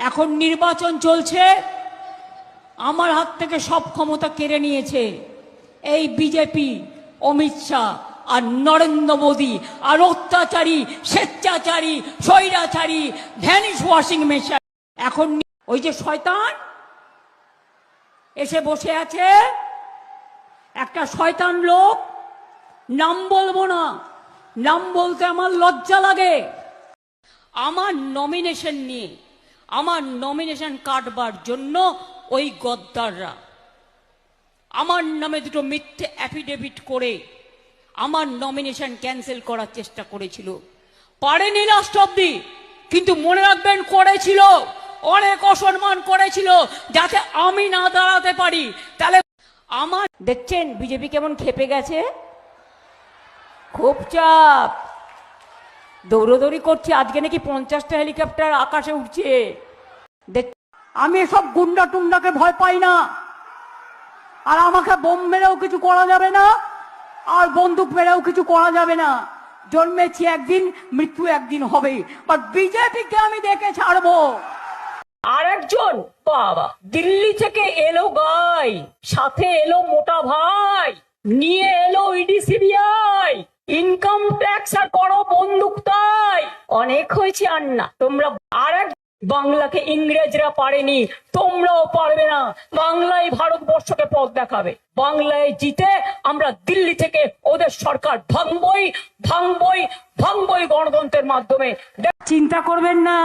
এখন নির্বাচন চলছে, আমার হাত থেকে সব ক্ষমতা কেড়ে নিয়েছে এই বিজেপি, অমিত শাহ আর নরেন্দ্র মোদী আর অত্যাচারী, স্বেচ্ছাচারী, স্বৈরাচারী, ভ্যানিশ ওয়াশিং মেশিন। এখন ওই যে শয়তান এসে বসে আছে, একটা শয়তান লোক, নাম বলবো না, নাম বলতে আমার লজ্জা লাগে। আমার নমিনেশন নিয়ে, আমার নমিনেশন কাটবার জন্য ওই গদ্দাররা আমার নামে দুটো মিথ্যে অ্যাফিডেভিট করে আমার নমিনেশন ক্যান্সেল করার চেষ্টা করেছিল। পারেনি লাস্ট অব্দি, কিন্তু মনে রাখবেন করেছিল, অনেক অসম্মান করেছিল যাতে আমি না দাঁড়াতে পারি। তাহলে আমার দেখছেন বিজেপি কেমন খেপে গেছে, খুব চাপ, দৌড়দৌড়ি করছে। আজকে নাকি 50টা হেলিকপ্টার আকাশে উঠছে। আমি এসব গুন্ডা টুন্ডাকে ভয় পাই না, আর আমাকে বোম মেরেও কিছু করা যাবে না, আর বন্দুক মেরেও কিছু করা যাবে না। জন্মেছি একদিন, মৃত্যু একদিন হবে, বাট বিজেপিকে আমি দেখে ছাড়বো। আরেকজন বাবা দিল্লি থেকে এলো গাই, সাথে এলো মোটা ভাই, নিয়ে এলো ইডি সিবিআই, ইনকাম ট্যাক্স আর বড় বন্দুক। তাই অনেক হয়েছে আর না, তোমরা আরেক বাংলাকে ইংরেজরা পারেনি, তোমরাও পারবে না। বাংলায় ভারতবর্ষকে পথ দেখাবে। বাংলায় জিতে আমরা দিল্লি থেকে ওদের সরকার ভাঙবই, ভাঙবই, ভাঙবই গণতন্ত্রের মাধ্যমে। চিন্তা করবেন না,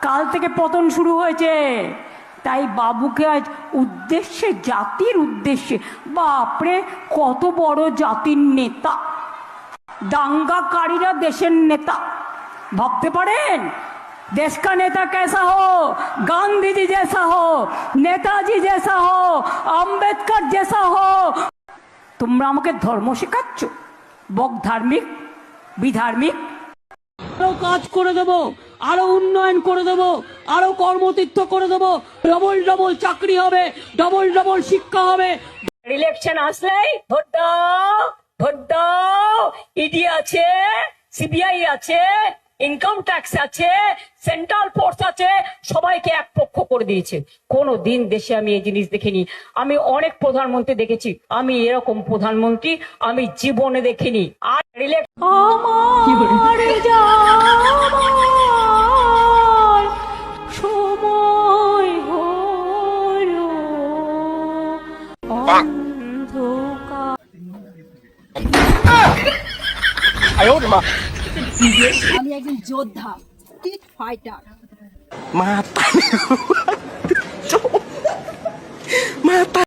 কাল থেকে পতন শুরু হয়েছে। তাই বাবুকে আজ উদ্দেশ্যে, জাতির উদ্দেশ্যে, বাপরে কত বড় জাতির নেতা, দাঙ্গাকারীরা দেশের নেতা। ভাবতে পারেন देश का नेता कैसा हो, गांधी जी जैसा हो, नेताजी जैसा हो, अम्बेडकर जैसा हो। তোমরা আমাকে ধর্ম শেখাচ্ছ, বক ধার্মিক বিধার্মিক। আরো কাজ করে দেব, আরো উন্নয়ন করে দেব, আরো কর্মতীর্থ করে দেব, ডবল ডবল চাকরি হবে, ডবল ডবল শিক্ষা হবে। ইলেকশন আসলেই ভোট দাও, ভোট দাও। ইডি আছে, সিবিআই আছে, ইনকাম ট্যাক্স আছে, সেন্ট্রাল ফোর্স আছে, সবাইকে এক পক্ষ করে দিয়েছে। কোনো দিন দেশে আমি এই জিনিস দেখিনি। আমি অনেক প্রধানমন্ত্রী দেখেছি, আমি এরকম প্রধানমন্ত্রী আমি জীবনে দেখিনি। আর সময় হলো অন্ধকার। আমি একজন যোদ্ধা, স্ট্রিট ফাইটার। Mata.